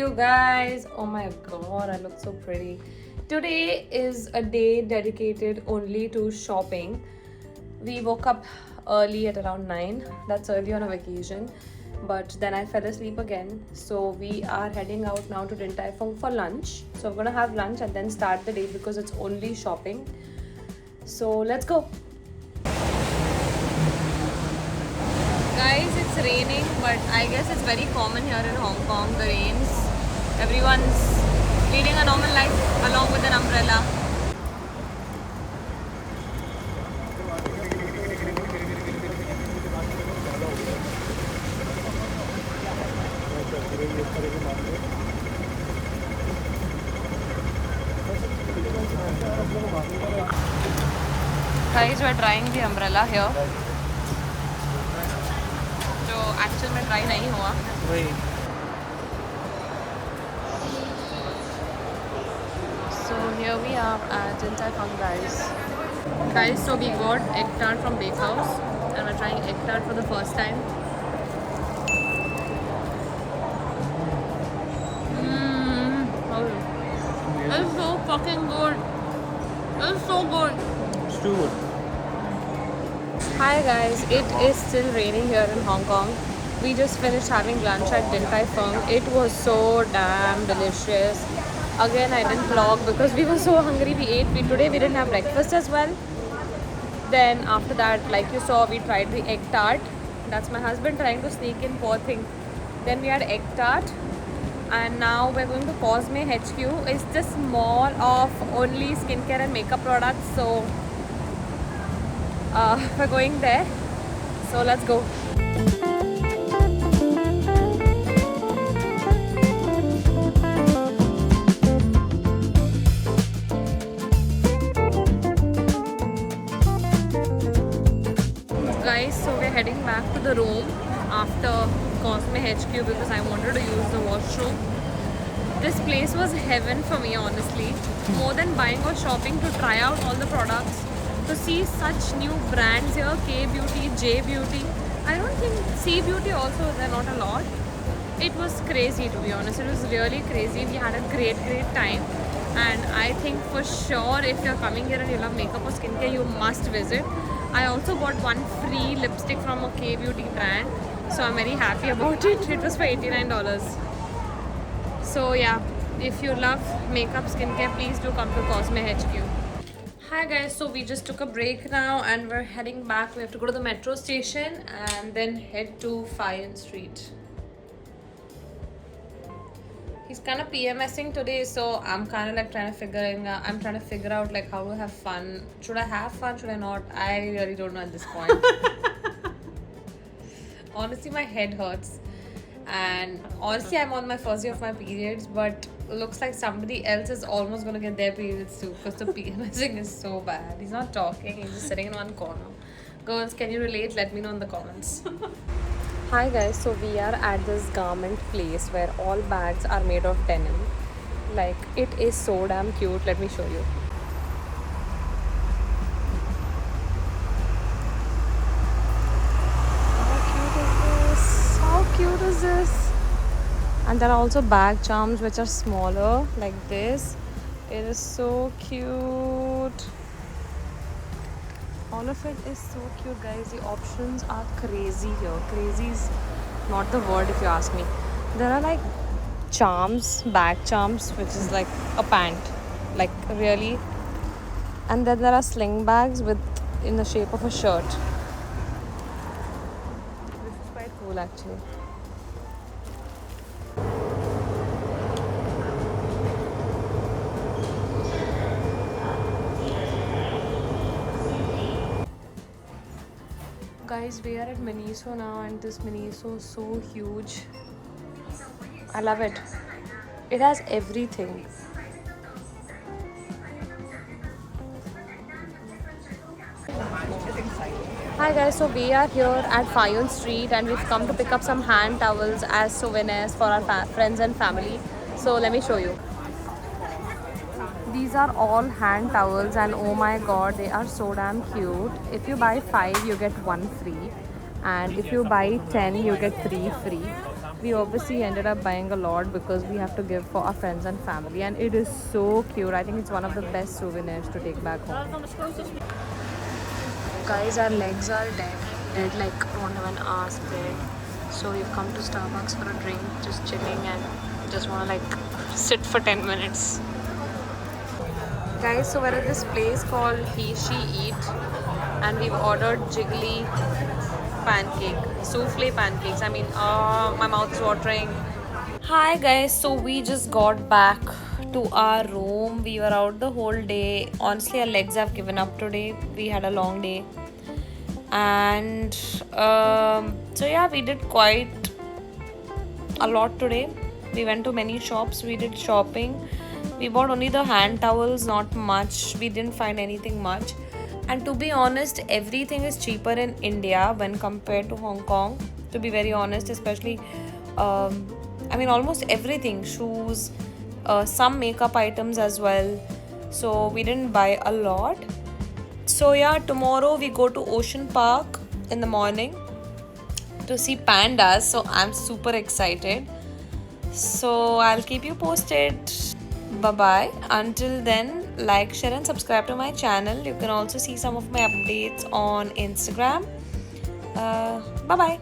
you guys. Oh my god, I look so pretty. Today is a day dedicated only to shopping. We woke up early at around 9. That's early on a vacation. But then I fell asleep again. So we are heading out now to Din Tai Fung for lunch. So we're gonna have lunch and then start the day because it's only shopping. So let's go. Guys, it's raining, but I guess it's very common here in Hong Kong, the rains. Everyone's leading a normal life along with an umbrella. Guys, we're trying the umbrella here. जो actual में try नहीं हुआ वही. So here we are at Din Tai Fung, guys. So we got egg tart from Bakehouse and we're trying egg tart for the first time. It's so fucking good. It's so good. It's too good. Hi guys, it is still raining here in Hong Kong. We just finished having lunch at Din Tai Fung. It was so damn delicious. Again, I didn't vlog because we were so hungry. Today we didn't have breakfast as well. Then after that, like you saw, we tried the egg tart. That's my husband trying to sneak in, poor thing. Then we had egg tart. And now we're going to Cosme HQ. It's this mall of only skincare and makeup products. So we're going there. So let's go. Guys, so we're heading back to the room after Cosme HQ because I wanted to use the washroom. This place was heaven for me, honestly. More than buying or shopping, to try out all the products, to see such new brands here, K Beauty, J Beauty. I don't think C Beauty also, they're not a lot. It was crazy, to be honest. It was really crazy. We had a great time. And I think for sure, if you're coming here and you love makeup or skincare, you must visit. I also got one free lipstick from a K Beauty brand. So I'm very happy about it. It was for $89. So yeah, if you love makeup, skincare, please do come to Cosme HQ. Hi guys, so we just took a break now and we're heading back. We have to go to the metro station and then head to Fayon Street. He's kind of PMSing today, so I'm kind of like trying to figure out like how to have fun. Should I have fun? Should I not? I really don't know at this point. Honestly, my head hurts. And honestly, I'm on my first day of my periods, but looks like somebody else is almost gonna get their periods too because the PMSing is so bad. He's not talking, he's just sitting in one corner. Girls, can you relate? Let me know in the comments. Hi guys, so we are at this garment place where all bags are made of denim. Like, it is so damn cute. Let me show you. How cute is this? And there are also bag charms which are smaller like this. It is so cute. All of it is so cute, guys. The options are crazy here. Crazy is not the word if you ask me. There are like charms, bag charms, which is like a pant, like really. And then there are sling bags in the shape of a shirt. This is quite cool actually. Guys, we are at Miniso now and this Miniso is so huge. I love it. It has everything. Hi guys, so we are here at Fayon Street and we've come to pick up some hand towels as souvenirs for our friends and family. So let me show you. These are all hand towels and oh my god, they are so damn cute. If you buy 5, you get 1 free. And if you buy 10, you get 3 free. We obviously ended up buying a lot because we have to give for our friends and family, and it is so cute. I think it's one of the best souvenirs to take back home. Guys, our legs are dead like don't even ask it. So we've come to Starbucks for a drink, just chilling and just wanna like sit for 10 minutes. Guys, so we're at this place called He She Eat, and we've ordered jiggly souffle pancakes. I mean, my mouth is watering. Hi guys, so we just got back to our room. We were out the whole day. Honestly, our legs have given up today. We had a long day, and so yeah, we did quite a lot today. We went to many shops. We did shopping. We bought only the hand towels, not much. We didn't find anything much. And to be honest, everything is cheaper in India when compared to Hong Kong. To be very honest, especially, I mean, almost everything, shoes, some makeup items as well. So we didn't buy a lot. So yeah, tomorrow we go to Ocean Park in the morning to see pandas. So I'm super excited. So I'll keep you posted. Bye bye. Until then, like, share, and subscribe to my channel. You can also see some of my updates on Instagram. Bye bye.